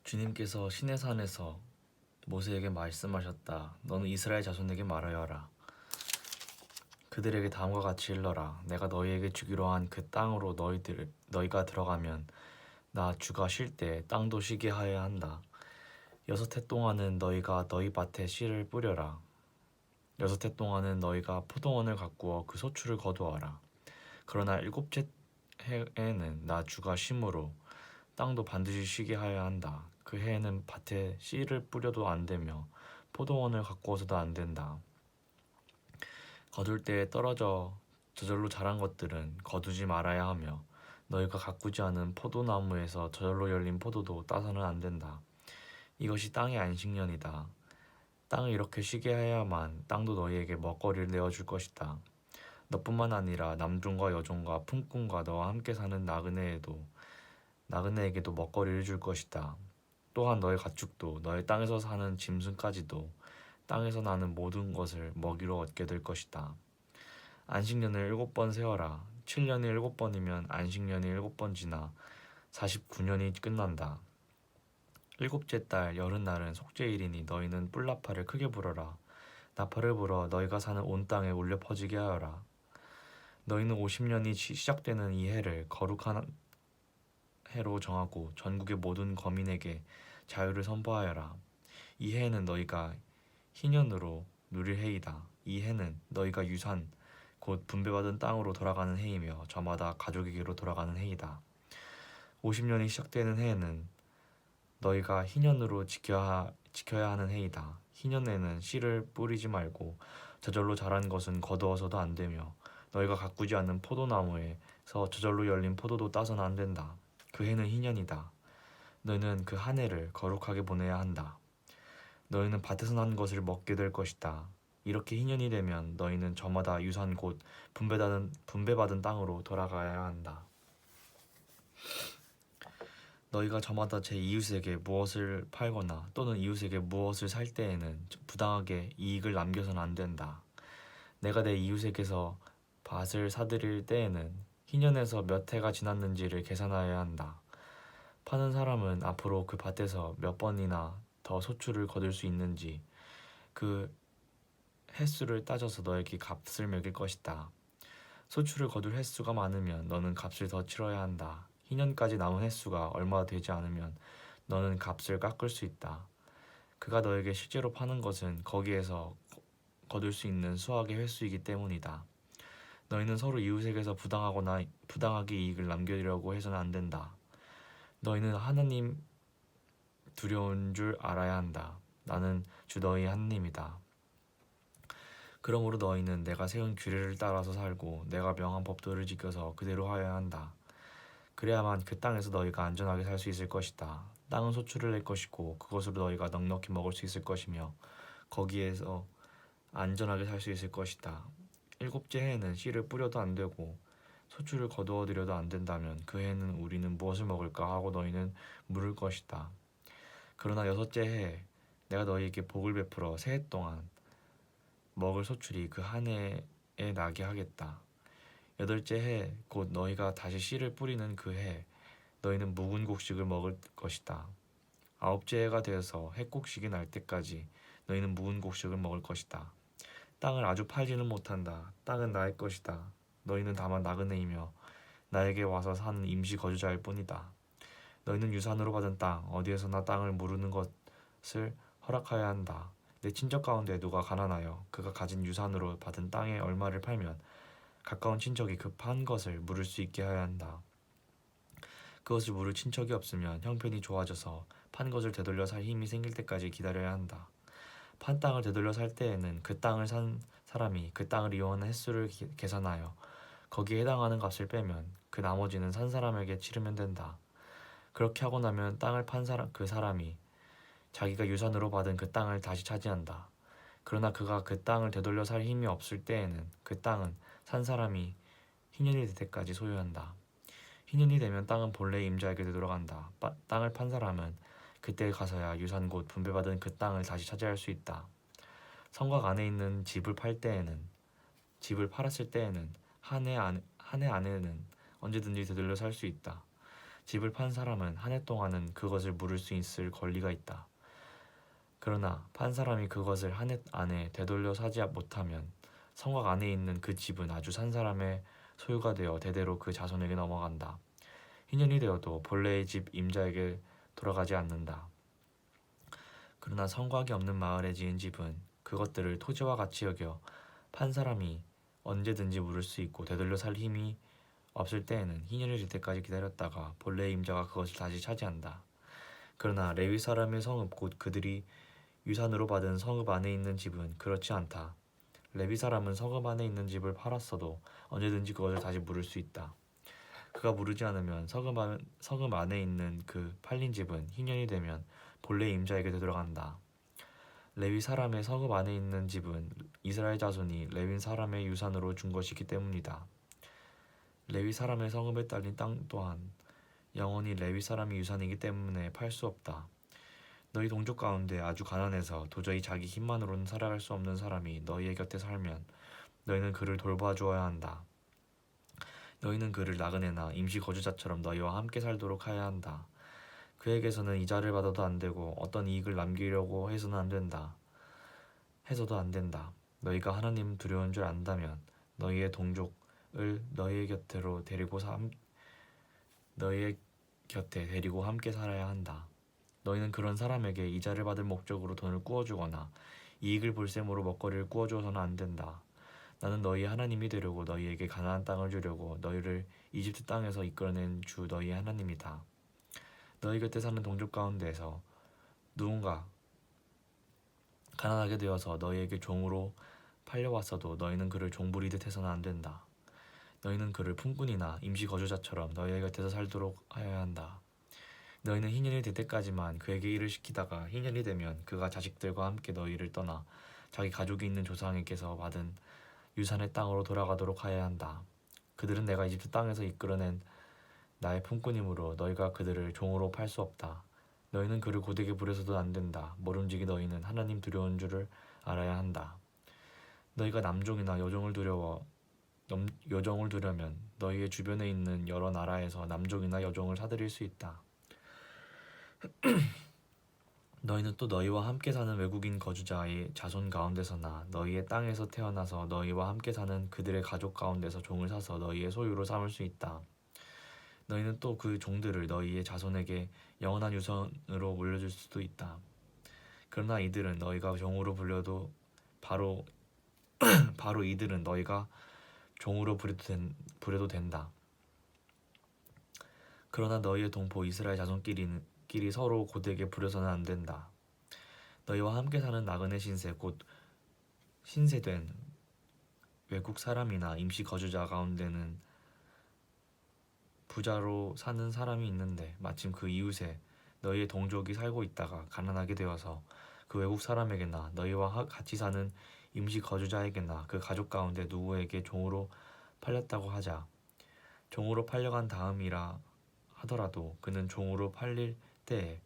주님께서 시내산에서 모세에게 말씀하셨다. 너는 이스라엘 자손에게 말하여라. 그들에게 다음과 같이 일러라. 내가 너희에게 주기로 한 그 땅으로 너희가 들어가면 나 주가 쉴 때 땅도 쉬게 하여야 한다. 6해 동안은 너희가 너희 밭에 씨를 뿌려라. 6해 동안은 너희가 포도원을 가꾸어 그 소출을 거두어라. 그러나 7째 해에는 나 주가 쉼으로 땅도 반드시 쉬게 하여야 한다. 그 해에는 밭에 씨를 뿌려도 안 되며 포도원을 가꾸어서도 안 된다. 거둘 때에 떨어져 저절로 자란 것들은 거두지 말아야 하며 너희가 가꾸지 않은 포도나무에서 저절로 열린 포도도 따서는 안 된다. 이것이 땅의 안식년이다. 땅을 이렇게 쉬게 해야만 땅도 너희에게 먹거리를 내어줄 것이다. 너뿐만 아니라 남종과 여종과 품꾼과 너와 함께 사는 나그네에게도 먹거리를 줄 것이다. 또한 너의 가축도 너의 땅에서 사는 짐승까지도 땅에서 나는 모든 것을 먹이로 얻게 될 것이다. 안식년을 7번 세어라. 7년이 7번이면 안식년이 7번 지나 49년이 끝난다. 7째 달 여름날은 속죄일이니 너희는 뿔나파를 크게 불어라. 나팔을 불어 너희가 사는 온 땅에 울려 퍼지게 하여라. 너희는 50년이 시작되는 이 해를 거룩한 해로 정하고 전국의 모든 거민에게 자유를 선포하여라. 이 해에는 너희가 희년으로 누릴 해이다. 이 해는 너희가 유산 곧 분배받은 땅으로 돌아가는 해이며 저마다 가족에게로 돌아가는 해이다. 50년이 시작되는 해에는 너희가 희년으로 지켜야 하는 해이다. 희년에는 씨를 뿌리지 말고 저절로 자란 것은 거두어서도 안 되며 너희가 가꾸지 않는 포도나무에서 저절로 열린 포도도 따서는 안 된다. 그 해는 희년이다. 너희는 그 한 해를 거룩하게 보내야 한다. 너희는 밭에서 난 것을 먹게 될 것이다. 이렇게 희년이 되면 너희는 저마다 유산 곧 분배받은 땅으로 돌아가야 한다. 너희가 저마다 제 이웃에게 무엇을 팔거나 또는 이웃에게 무엇을 살 때에는 부당하게 이익을 남겨서는 안 된다. 내가 내 이웃에게서 밭을 사들일 때에는 희년에서 몇 해가 지났는지를 계산하여야 한다. 파는 사람은 앞으로 그 밭에서 몇 번이나 더 소출을 거둘 수 있는지 그 횟수를 따져서 너에게 값을 매길 것이다. 소출을 거둘 횟수가 많으면 너는 값을 더 치러야 한다. 희년까지 남은 횟수가 얼마 되지 않으면 너는 값을 깎을 수 있다. 그가 너에게 실제로 파는 것은 거기에서 거둘 수 있는 수확의 횟수이기 때문이다. 너희는 서로 이웃에게서 부당하게 이익을 남기려고 해서는 안 된다. 너희는 하나님 두려운 줄 알아야 한다. 나는 주 너희 하나님이다. 그러므로 너희는 내가 세운 규례를 따라서 살고 내가 명한 법도를 지켜서 그대로 하여야 한다. 그래야만 그 땅에서 너희가 안전하게 살 수 있을 것이다. 땅은 소출을 낼 것이고 그것으로 너희가 넉넉히 먹을 수 있을 것이며 거기에서 안전하게 살 수 있을 것이다. 7째 해에는 씨를 뿌려도 안 되고 소출을 거두어 들여도 안 된다면 그 해에는 우리는 무엇을 먹을까 하고 너희는 물을 것이다. 그러나 6째 해에 내가 너희에게 복을 베풀어 새 해 동안 먹을 소출이 그 한 해에 나게 하겠다. 8째 해 곧 너희가 다시 씨를 뿌리는 그 해 너희는 묵은 곡식을 먹을 것이다. 9째 해가 되어서 해곡식이 날 때까지 너희는 묵은 곡식을 먹을 것이다. 땅을 아주 팔지는 못한다. 땅은 나의 것이다. 너희는 다만 나그네이며 나에게 와서 사는 임시 거주자일 뿐이다. 너희는 유산으로 받은 땅 어디에서나 땅을 무르는 것을 허락하여야 한다. 내 친척 가운데 누가 가난하여 그가 가진 유산으로 받은 땅의 얼마를 팔면 가까운 친척이 그 판 것을 물을 수 있게 하여야 한다. 그것을 물을 친척이 없으면 형편이 좋아져서 판 것을 되돌려 살 힘이 생길 때까지 기다려야 한다. 판 땅을 되돌려 살 때에는 그 땅을 산 사람이 그 땅을 이용하는 횟수를 계산하여 거기에 해당하는 값을 빼면 그 나머지는 산 사람에게 치르면 된다. 그렇게 하고 나면 땅을 판 그 사람이 자기가 유산으로 받은 그 땅을 다시 차지한다. 그러나 그가 그 땅을 되돌려 살 힘이 없을 때에는 그 땅은 산 사람이 희년이 될 때까지 소유한다. 희년이 되면 땅은 본래의 임자에게 되돌아간다. 땅을 판 사람은 그때 가서야 유산 곧 분배받은 그 땅을 다시 차지할 수 있다. 성곽 안에 있는 집을 팔았을 때에는 한 해 안에는 언제든지 되돌려 살 수 있다. 집을 판 사람은 한 해 동안은 그것을 물을 수 있을 권리가 있다. 그러나 판 사람이 그것을 한 해 안에 되돌려 사지 못하면 성곽 안에 있는 그 집은 아주 산 사람의 소유가 되어 대대로 그 자손에게 넘어간다. 희년이 되어도 본래의 집 임자에게 돌아가지 않는다. 그러나 성곽이 없는 마을에 지은 집은 그것들을 토지와 같이 여겨 판 사람이 언제든지 물을 수 있고 되돌려 살 힘이 없을 때에는 희년이 될 때까지 기다렸다가 본래의 임자가 그것을 다시 차지한다. 그러나 레위 사람의 성읍 곧 그들이 유산으로 받은 성읍 안에 있는 집은 그렇지 않다. 레위 사람은 성읍 안에 있는 집을 팔았어도 언제든지 그것을 다시 물을 수 있다. 그가 물으지 않으면 성읍 안에 있는 그 팔린 집은 희년이 되면 본래 임자에게 되돌아간다. 레위 사람의 성읍 안에 있는 집은 이스라엘 자손이 레위 사람의 유산으로 준 것이기 때문이다. 레위 사람의 성읍에 딸린 땅 또한 영원히 레위 사람의 유산이기 때문에 팔 수 없다. 너희 동족 가운데 아주 가난해서 도저히 자기 힘만으로는 살아갈 수 없는 사람이 너희의 곁에 살면 너희는 그를 돌봐주어야 한다. 너희는 그를 나그네나 임시 거주자처럼 너희와 함께 살도록 해야 한다. 그에게서는 이자를 받아도 안 되고 어떤 이익을 남기려고 해서도 안 된다. 너희가 하나님 두려운 줄 안다면 너희의 동족을 너희의 곁에 데리고 함께 살아야 한다. 너희는 그런 사람에게 이자를 받을 목적으로 돈을 꾸어주거나 이익을 볼 셈으로 먹거리를 꾸어줘서는 안 된다. 나는 너희 하나님이 되려고 너희에게 가나안 땅을 주려고 너희를 이집트 땅에서 이끌어낸 주 너희의 하나님이다. 너희 곁에 사는 동족 가운데에서 누군가 가난하게 되어서 너희에게 종으로 팔려왔어도 너희는 그를 종부리듯 해서는 안 된다. 너희는 그를 품꾼이나 임시 거주자처럼 너희의 곁에서 살도록 하여야 한다. 너희는 희년이 될 때까지만 그에게 일을 시키다가 희년이 되면 그가 자식들과 함께 너희를 떠나 자기 가족이 있는 조상에게서 받은 유산의 땅으로 돌아가도록 하여야 한다. 그들은 내가 이집트 땅에서 이끌어낸 나의 품꾼이므로 너희가 그들을 종으로 팔 수 없다. 너희는 그를 고되게 부려서도 안 된다. 모름지기 너희는 하나님 두려운 줄을 알아야 한다. 너희가 남종이나 여종을 두려면 너희의 주변에 있는 여러 나라에서 남종이나 여종을 사들일 수 있다. 너희는 또 너희와 함께 사는 외국인 거주자의 자손 가운데서나 너희의 땅에서 태어나서 너희와 함께 사는 그들의 가족 가운데서 종을 사서 너희의 소유로 삼을 수 있다. 너희는 또 그 종들을 너희의 자손에게 영원한 유산으로 물려줄 수도 있다. 그러나 이들은 너희가 종으로 불려도 바로 이들은 너희가 종으로 부려도 된다. 그러나 너희의 동포 이스라엘 자손끼리 서로 고되게 부려서는 안 된다. 너희와 함께 사는 나그네 신세 곧 신세된 외국 사람이나 임시 거주자 가운데는 부자로 사는 사람이 있는데 마침 그 이웃에 너희의 동족이 살고 있다가 가난하게 되어서 그 외국 사람에게나 너희와 같이 사는 임시 거주자에게나 그 가족 가운데 누구에게 종으로 팔렸다고 하자. 종으로 팔려간 다음이라 하더라도 그는 종으로 팔릴 때에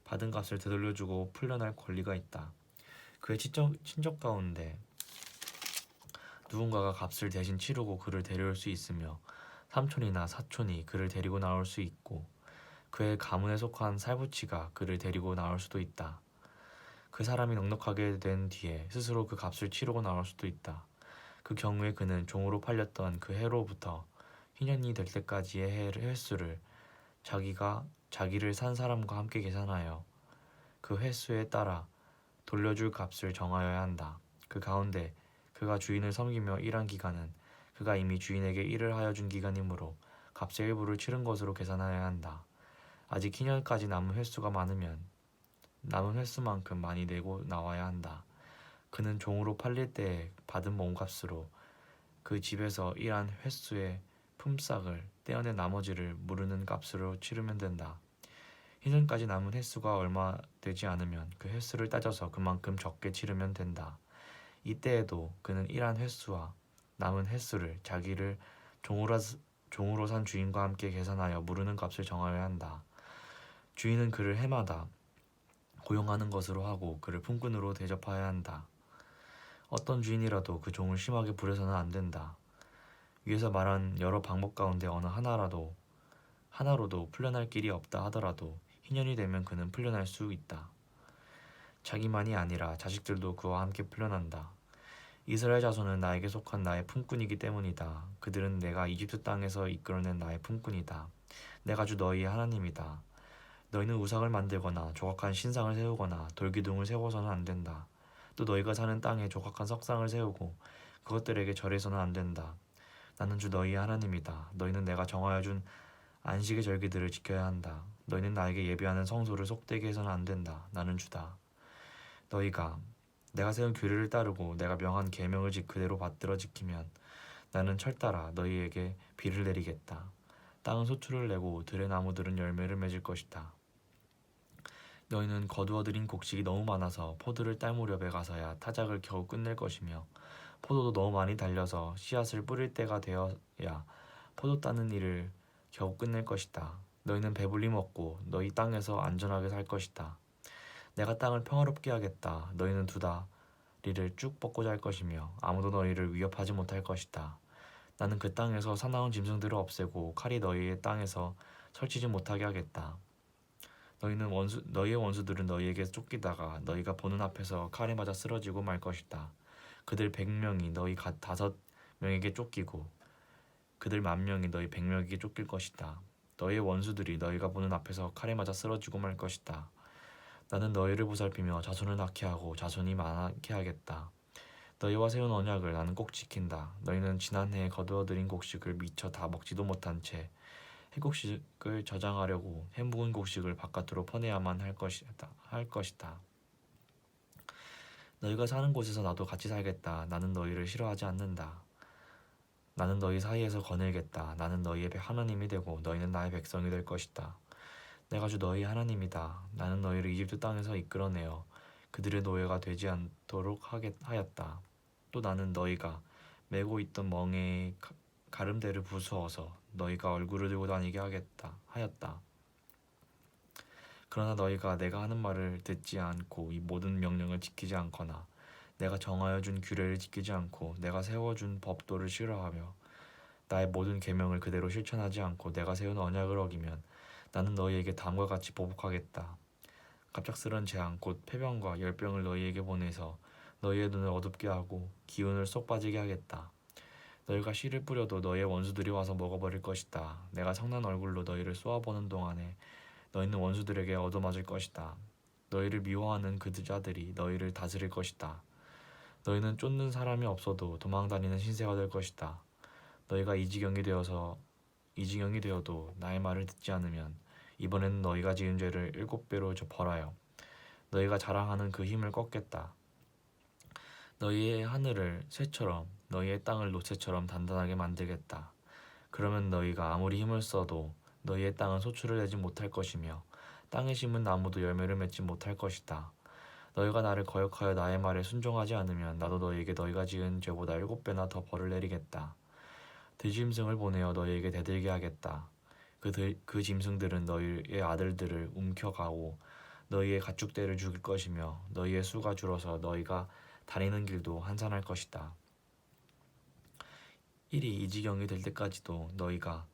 받은 값을 되돌려주고 풀려날 권리가 있다. 그의 친족 가운데 누군가가 값을 대신 치르고 그를 데려올 수 있으며 삼촌이나 사촌이 그를 데리고 나올 수 있고 그의 가문에 속한 살부치가 그를 데리고 나올 수도 있다. 그 사람이 넉넉하게 된 뒤에 스스로 그 값을 치르고 나올 수도 있다. 그 경우에 그는 종으로 팔렸던 그 해로부터 희년이 될 때까지의 횟수를 자기를 산 사람과 함께 계산하여 그 횟수에 따라 돌려줄 값을 정하여야 한다. 그 가운데 그가 주인을 섬기며 일한 기간은 그가 이미 주인에게 일을 하여 준 기간이므로 값의 일부를 치른 것으로 계산하여야 한다. 아직 희년까지 남은 횟수가 많으면 남은 횟수만큼 많이 내고 나와야 한다. 그는 종으로 팔릴 때에 받은 몸값으로 그 집에서 일한 횟수의 품삯을 떼어낸 나머지를 무르는 값으로 치르면 된다. 희년까지 남은 횟수가 얼마 되지 않으면 그 횟수를 따져서 그만큼 적게 치르면 된다. 이때에도 그는 일한 횟수와 남은 횟수를 자기를 종으로 산 주인과 함께 계산하여 무르는 값을 정하여야 한다. 주인은 그를 해마다 고용하는 것으로 하고 그를 품꾼으로 대접하여야 한다. 어떤 주인이라도 그 종을 심하게 부려서는 안 된다. 위에서 말한 여러 방법 가운데 어느 하나로도 풀려날 길이 없다 하더라도 희년이 되면 그는 풀려날 수 있다. 자기만이 아니라 자식들도 그와 함께 풀려난다. 이스라엘 자손은 나에게 속한 나의 품꾼이기 때문이다. 그들은 내가 이집트 땅에서 이끌어낸 나의 품꾼이다. 내가 주 너희의 하나님이다. 너희는 우상을 만들거나 조각한 신상을 세우거나 돌기둥을 세워서는 안 된다. 또 너희가 사는 땅에 조각한 석상을 세우고 그것들에게 절해서는 안 된다. 나는 주 너희의 하나님이다. 너희는 내가 정하여 준 안식의 절기들을 지켜야 한다. 너희는 나에게 예배하는 성소를 속되게 해서는 안 된다. 나는 주다. 너희가 내가 세운 규례를 따르고 내가 명한 계명을 그대로 받들어 지키면 나는 철따라 너희에게 비를 내리겠다. 땅은 소출을 내고 들의 나무들은 열매를 맺을 것이다. 너희는 거두어들인 곡식이 너무 많아서 포도를 딸 무렵에 가서야 타작을 겨우 끝낼 것이며 포도도 너무 많이 달려서 씨앗을 뿌릴 때가 되어야 포도 따는 일을 겨우 끝낼 것이다. 너희는 배불리 먹고 너희 땅에서 안전하게 살 것이다. 내가 땅을 평화롭게 하겠다. 너희는 두 다리를 쭉 뻗고 잘 것이며 아무도 너희를 위협하지 못할 것이다. 나는 그 땅에서 사나운 짐승들을 없애고 칼이 너희의 땅에서 설치지 못하게 하겠다. 너희의 원수들은 너희에게 쫓기다가 너희가 보는 앞에서 칼에 맞아 쓰러지고 말 것이다. 그들 100명이 너희 5명에게 쫓기고 그들 10,000명이 너희 100명에게 쫓길 것이다. 너희의 원수들이 너희가 보는 앞에서 칼에 맞아 쓰러지고 말 것이다. 나는 너희를 보살피며 자손을 낳게 하고 자손이 많게 하겠다. 너희와 세운 언약을 나는 꼭 지킨다. 너희는 지난해에 거두어들인 곡식을 미처 다 먹지도 못한 채 해곡식을 저장하려고 해묵은 곡식을 바깥으로 퍼내야만 할 것이다. 너희가 사는 곳에서 나도 같이 살겠다. 나는 너희를 싫어하지 않는다. 나는 너희 사이에서 거닐겠다. 나는 너희의 하나님이 되고 너희는 나의 백성이 될 것이다. 내가 주 너희 하나님이다. 나는 너희를 이집트 땅에서 이끌어내어 그들의 노예가 되지 않도록 하였다. 또 나는 너희가 메고 있던 멍에의 가름대를 부수어서 너희가 얼굴을 들고 다니게 하였다. 그러나 너희가 내가 하는 말을 듣지 않고 이 모든 명령을 지키지 않거나 내가 정하여 준 규례를 지키지 않고 내가 세워준 법도를 싫어하며 나의 모든 계명을 그대로 실천하지 않고 내가 세운 언약을 어기면 나는 너희에게 다음과 같이 보복하겠다. 갑작스런 재앙 곧 패병과 열병을 너희에게 보내서 너희의 눈을 어둡게 하고 기운을 쏙 빠지게 하겠다. 너희가 씨를 뿌려도 너희의 원수들이 와서 먹어버릴 것이다. 내가 성난 얼굴로 너희를 쏘아보는 동안에 너희는 원수들에게 얻어맞을 것이다. 너희를 미워하는 그 자들이 너희를 다스릴 것이다. 너희는 쫓는 사람이 없어도 도망다니는 신세가 될 것이다. 너희가 이 지경이 되어도 나의 말을 듣지 않으면 이번에는 너희가 지은 죄를 7배로 벌하여 너희가 자랑하는 그 힘을 꺾겠다. 너희의 하늘을 쇠처럼 너희의 땅을 노쇠처럼 단단하게 만들겠다. 그러면 너희가 아무리 힘을 써도 너희의 땅은 소출을 내지 못할 것이며 땅에 심은 나무도 열매를 맺지 못할 것이다. 너희가 나를 거역하여 나의 말에 순종하지 않으면 나도 너희에게 너희가 지은 죄보다 7배나 더 벌을 내리겠다. 들짐승을 보내어 너희에게 대들게 하겠다. 그 짐승들은 너희의 아들들을 움켜가고 너희의 가축대를 죽일 것이며 너희의 수가 줄어서 너희가 다니는 길도 한산할 것이다. 일이 이 지경이 될 때까지도 너희가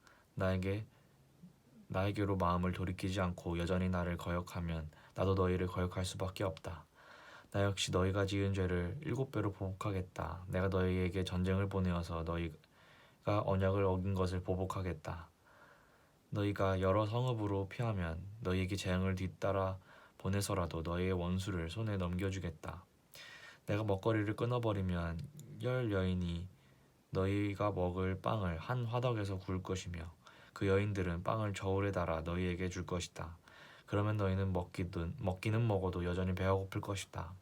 나에게로 마음을 돌이키지 않고 여전히 나를 거역하면 나도 너희를 거역할 수밖에 없다. 나 역시 너희가 지은 죄를 7배로 보복하겠다. 내가 너희에게 전쟁을 보내어서 너희가 언약을 어긴 것을 보복하겠다. 너희가 여러 성읍으로 피하면 너희에게 재앙을 뒤따라 보내서라도 너희의 원수를 손에 넘겨주겠다. 내가 먹거리를 끊어버리면 10여인이 너희가 먹을 빵을 한 화덕에서 구울 것이며 그 여인들은 빵을 저울에 달아 너희에게 줄 것이다. 그러면 너희는 먹기는 먹어도 여전히 배가 고플 것이다.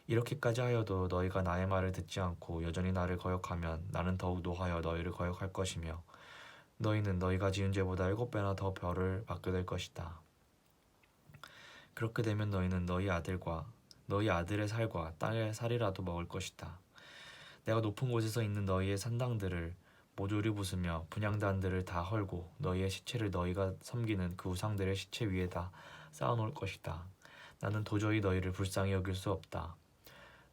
이렇게까지 하여도 너희가 나의 말을 듣지 않고 여전히 나를 거역하면 나는 더욱 노하여 너희를 거역할 것이며 너희는 너희가 지은 죄보다 7배나 더 벌을 받게 될 것이다. 그렇게 되면 너희는 너희 아들의 살과 땅의 살이라도 먹을 것이다. 내가 높은 곳에서 있는 너희의 산당들을 모조리 부수며 분향단들을 다 헐고 너희의 시체를 너희가 섬기는 그 우상들의 시체 위에다 쌓아놓을 것이다. 나는 도저히 너희를 불쌍히 여길 수 없다.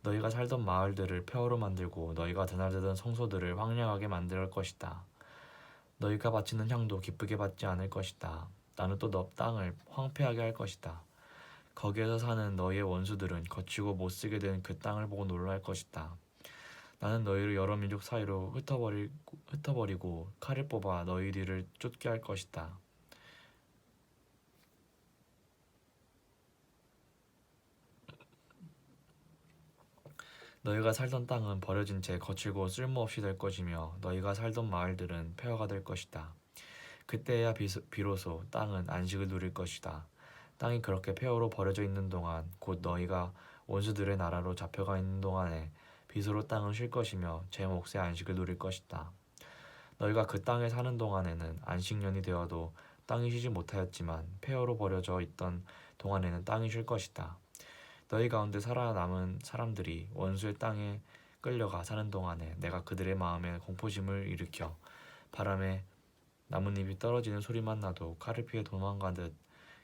너희가 살던 마을들을 폐허로 만들고 너희가 드나들던 성소들을 황량하게 만들 것이다. 너희가 바치는 향도 기쁘게 받지 않을 것이다. 나는 또 너 땅을 황폐하게 할 것이다. 거기에서 사는 너희의 원수들은 거치고 못쓰게 된 그 땅을 보고 놀랄 것이다. 나는 너희를 여러 민족 사이로 흩어버리고 칼을 뽑아 너희들을 쫓게 할 것이다. 너희가 살던 땅은 버려진 채 거칠고 쓸모없이 될 것이며 너희가 살던 마을들은 폐허가 될 것이다. 그때야 비로소 땅은 안식을 누릴 것이다. 땅이 그렇게 폐허로 버려져 있는 동안 곧 너희가 원수들의 나라로 잡혀가 있는 동안에 비수로 땅은 쉴 것이며 제 몫의 안식을 누릴 것이다. 너희가 그 땅에 사는 동안에는 안식년이 되어도 땅이 쉬지 못하였지만 폐허로 버려져 있던 동안에는 땅이 쉴 것이다. 너희 가운데 살아남은 사람들이 원수의 땅에 끌려가 사는 동안에 내가 그들의 마음에 공포심을 일으켜 바람에 나뭇잎이 떨어지는 소리만 나도 칼을 피해 도망가듯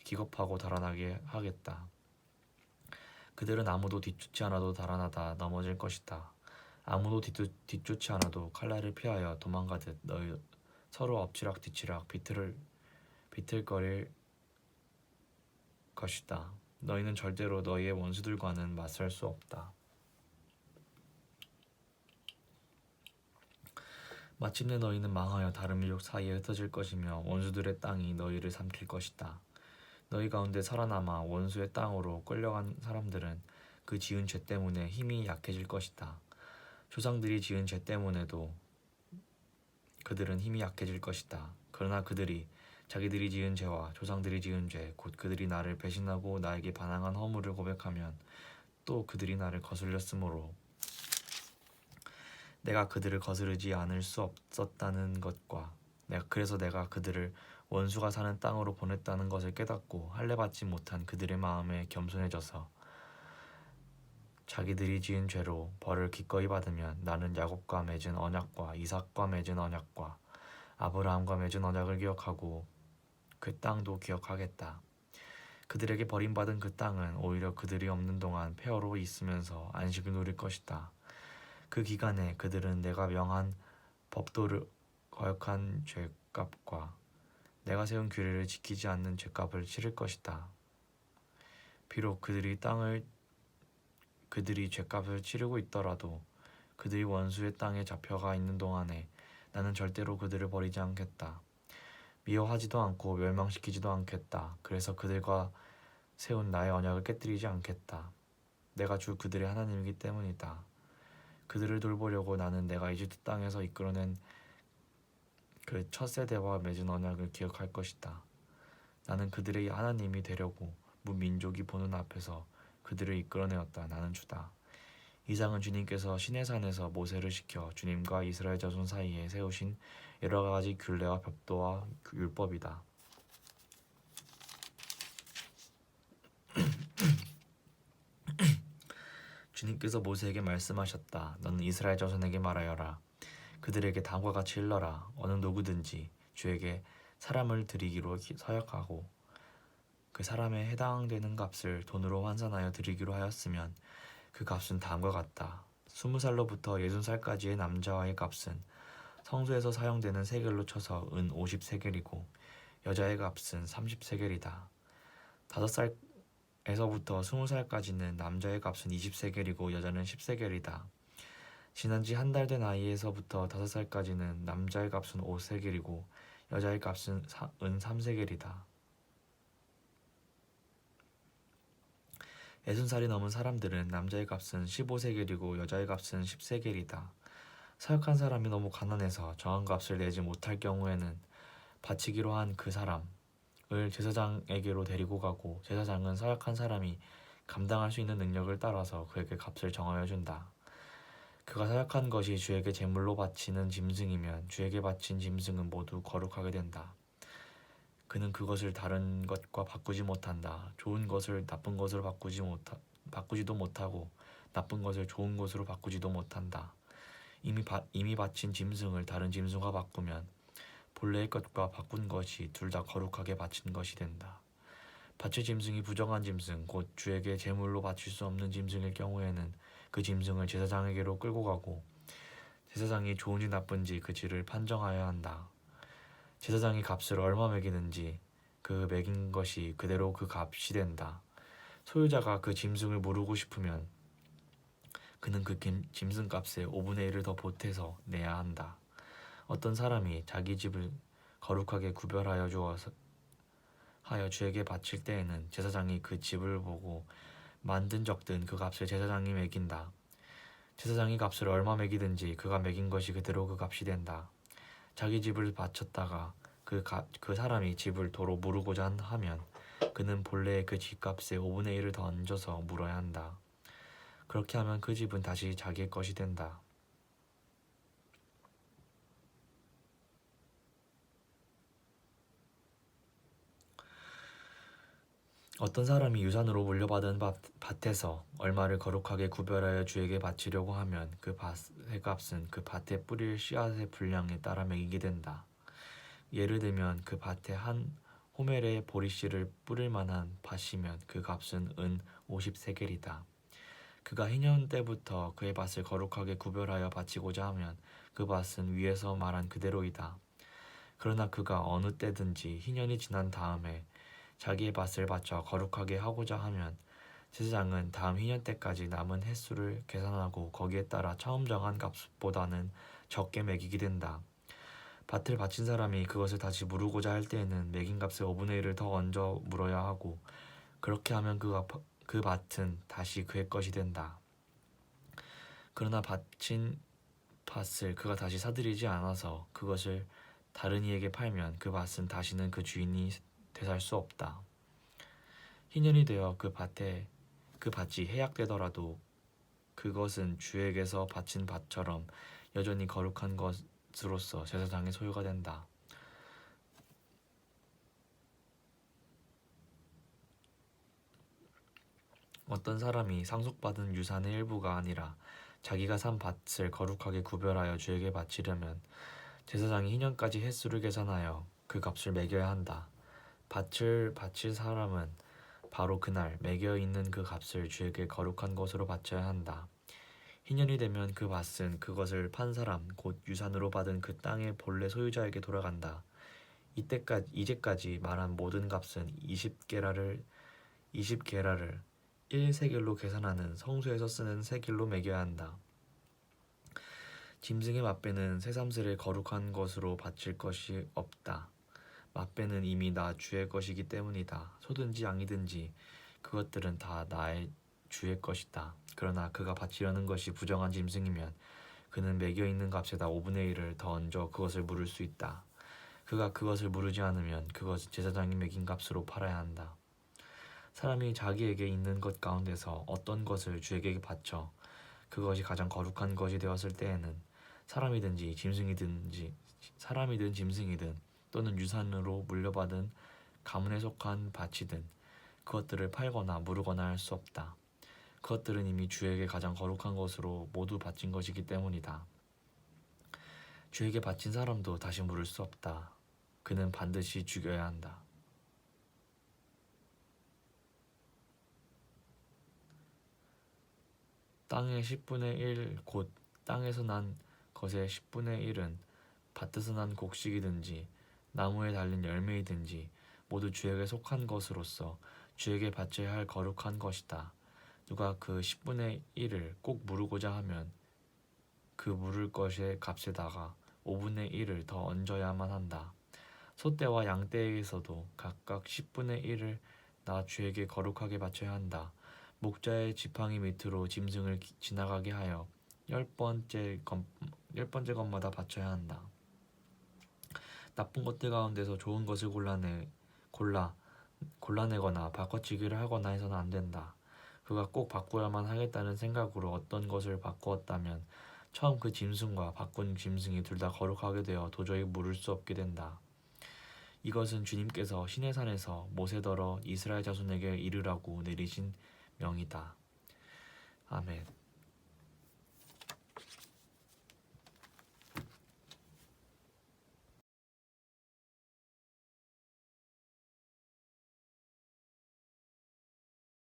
기겁하고 달아나게 하겠다. 그들은 아무도 뒤쫓지 않아도 달아나다 넘어질 것이다. 아무도 뒤쫓지 않아도 칼날을 피하여 도망가듯 너희 서로 엎치락뒤치락 비틀거릴 것이다. 너희는 절대로 너희의 원수들과는 맞설 수 없다. 마침내 너희는 망하여 다른 민족 사이에 흩어질 것이며 원수들의 땅이 너희를 삼킬 것이다. 너희 가운데 살아남아 원수의 땅으로 끌려간 사람들은 그 지은 죄 때문에 힘이 약해질 것이다. 조상들이 지은 죄 때문에도 그들은 힘이 약해질 것이다. 그러나 그들이 자기들이 지은 죄와 조상들이 지은 죄, 곧 그들이 나를 배신하고 나에게 반항한 허물을 고백하면 또 그들이 나를 거슬렸으므로 내가 그들을 거스르지 않을 수 없었다는 것과 그래서 내가 그들을 원수가 사는 땅으로 보냈다는 것을 깨닫고 할례받지 못한 그들의 마음에 겸손해져서 자기들이 지은 죄로 벌을 기꺼이 받으면 나는 야곱과 맺은 언약과 이삭과 맺은 언약과 아브라함과 맺은 언약을 기억하고 그 땅도 기억하겠다. 그들에게 버림받은 그 땅은 오히려 그들이 없는 동안 폐허로 있으면서 안식을 누릴 것이다. 그 기간에 그들은 내가 명한 법도를 거역한 죄값과 내가 세운 규례를 지키지 않는 죄값을 치를 것이다. 비록 그들이 죄값을 치르고 있더라도 그들이 원수의 땅에 잡혀가 있는 동안에 나는 절대로 그들을 버리지 않겠다. 미워하지도 않고 멸망시키지도 않겠다. 그래서 그들과 세운 나의 언약을 깨뜨리지 않겠다. 내가 주 그들의 하나님이기 때문이다. 그들을 돌보려고 나는 내가 이집트 땅에서 이끌어낸 그 첫 세대와 맺은 언약을 기억할 것이다. 나는 그들의 하나님이 되려고 문민족이 보는 앞에서 그들을 이끌어내었다. 나는 주다. 이상은 주님께서 시내산에서 모세를 시켜 주님과 이스라엘 자손 사이에 세우신 여러 가지 균례와 법도와 율법이다. 주님께서 모세에게 말씀하셨다. 너는 이스라엘 자손에게 말하여라. 그들에게 다음과 같이 일러라. 어느 누구든지 주에게 사람을 드리기로 서약하고 그 사람에 해당되는 값을 돈으로 환산하여 드리기로 하였으면 그 값은 다음과 같다. 20살로부터 60살까지의 남자와의 값은 성소에서 사용되는 세겔로 쳐서 은 50세겔이고 여자의 값은 30세겔이다. 5살에서부터 20살까지는 남자의 값은 20세겔이고 여자는 10세겔이다. 지난 지 한 달 된 아이에서부터 5살까지는 남자의 값은 5세겔이고 여자의 값은 은 3세겔이다. 60살이 넘은 사람들은 남자의 값은 15세겔이고 여자의 값은 10세겔이다. 사역한 사람이 너무 가난해서 정한 값을 내지 못할 경우에는 바치기로 한 그 사람을 제사장에게로 데리고 가고 제사장은 사역한 사람이 감당할 수 있는 능력을 따라서 그에게 값을 정하여 준다. 그가 사역한 것이 주에게 제물로 바치는 짐승이면 주에게 바친 짐승은 모두 거룩하게 된다. 그는 그것을 다른 것과 바꾸지 못한다. 좋은 것을 나쁜 것으로 바꾸지도 못하고 나쁜 것을 좋은 것으로 바꾸지도 못한다. 이미 바친 짐승을 다른 짐승과 바꾸면 본래의 것과 바꾼 것이 둘 다 거룩하게 바친 것이 된다. 바칠 짐승이 부정한 짐승, 곧 주에게 제물로 바칠 수 없는 짐승일 경우에는 그 짐승을 제사장에게로 끌고 가고 제사장이 좋은지 나쁜지 그 질을 판정하여야 한다. 제사장이 값을 얼마 매기는지 그 매긴 것이 그대로 그 값이 된다. 소유자가 그 짐승을 무르고 싶으면 그는 그 짐승값의 5분의 1을 더 보태서 내야 한다. 어떤 사람이 자기 집을 거룩하게 구별하여 주어서 하여 주에게 바칠 때에는 제사장이 그 집을 보고 만든 적든 그 값을 제사장이 매긴다. 제사장이 값을 얼마 매기든지 그가 매긴 것이 그대로 그 값이 된다. 자기 집을 바쳤다가 그 사람이 집을 도로 무르고자 하면 그는 본래 그 집값의 5분의 1을 더 얹어서 물어야 한다. 그렇게 하면 그 집은 다시 자기의 것이 된다. 어떤 사람이 유산으로 물려받은 밭에서 얼마를 거룩하게 구별하여 주에게 바치려고 하면 그 밭의 값은 그 밭에 뿌릴 씨앗의 분량에 따라 매기게 된다. 예를 들면 그 밭에 한 호멜의 보리씨를 뿌릴 만한 밭이면 그 값은 은 50세겔이다. 그가 희년 때부터 그의 밭을 거룩하게 구별하여 바치고자 하면 그 밭은 위에서 말한 그대로이다. 그러나 그가 어느 때든지 희년이 지난 다음에 자기의 밭을 바쳐 거룩하게 하고자 하면 제사장은 다음 희년 때까지 남은 횟수를 계산하고 거기에 따라 처음 정한 값보다는 적게 매기게 된다. 밭을 바친 사람이 그것을 다시 무르고자 할 때에는 매긴 값의 5분의 1을 더 얹어 물어야 하고 그렇게 하면 그 밭은 다시 그의 것이 된다. 그러나 바친 밭을 그가 다시 사들이지 않아서 그것을 다른 이에게 팔면 그 밭은 다시는 그 주인이 되살 수 없다. 희년이 되어 그 밭이 해약되더라도 그것은 주에게서 바친 밭처럼 여전히 거룩한 것으로서 제사장의 소유가 된다. 어떤 사람이 상속받은 유산의 일부가 아니라 자기가 산 밭을 거룩하게 구별하여 주에게 바치려면 제사장이 희년까지 횟수를 계산하여 그 값을 매겨야 한다. 밭을 바칠 사람은 바로 그날 매겨 있는 그 값을 주에게 거룩한 것으로 바쳐야 한다. 희년이 되면 그 밭은 그것을 판 사람 곧 유산으로 받은 그 땅의 본래 소유자에게 돌아간다. 이제까지 말한 모든 값은 20게라를 1세겔로 계산하는 성소에서 쓰는 세겔로 매겨야 한다. 짐승의 맛배는 새삼스레 거룩한 것으로 바칠 것이 없다. 맛배는 이미 나 주의 것이기 때문이다. 소든지 양이든지 그것들은 다 나의 주의 것이다. 그러나 그가 바치려는 것이 부정한 짐승이면 그는 매겨 있는 값에다 5분의 1을 더 얹어 그것을 물을 수 있다. 그가 그것을 물으지 않으면 그것은 제사장이 매긴 값으로 팔아야 한다. 사람이 자기에게 있는 것 가운데서 어떤 것을 주에게 바쳐 그것이 가장 거룩한 것이 되었을 때에는 사람이든 짐승이든 또는 유산으로 물려받은 가문에 속한 밭이든 그것들을 팔거나 무르거나 할 수 없다. 그것들은 이미 주에게 가장 거룩한 것으로 모두 바친 것이기 때문이다. 주에게 바친 사람도 다시 물을 수 없다. 그는 반드시 죽여야 한다. 땅의 10분의 1 곧 땅에서 난 것의 10분의 1은 밭에서 난 곡식이든지 나무에 달린 열매이든지 모두 주에게 속한 것으로서 주에게 바쳐야 할 거룩한 것이다. 누가 그 10분의 1을 꼭 무르고자 하면 그 물을 것의 값에다가 5분의 1을 더 얹어야만 한다. 소떼와 양떼에게서도 각각 10분의 1을 나 주에게 거룩하게 바쳐야 한다. 목자의 지팡이 밑으로 짐승을 지나가게 하여 10번째 것마다 바쳐야 한다. 나쁜 것들 가운데서 좋은 것을 골라내거나 바꿔치기를 하거나 해서는 안 된다. 그가 꼭 바꾸어야만 하겠다는 생각으로 어떤 것을 바꾸었다면 처음 그 짐승과 바꾼 짐승이 둘 다 거룩하게 되어 도저히 물을 수 없게 된다. 이것은 주님께서 시내산에서 모세더러 이스라엘 자손에게 이르라고 내리신 명이다. 아멘.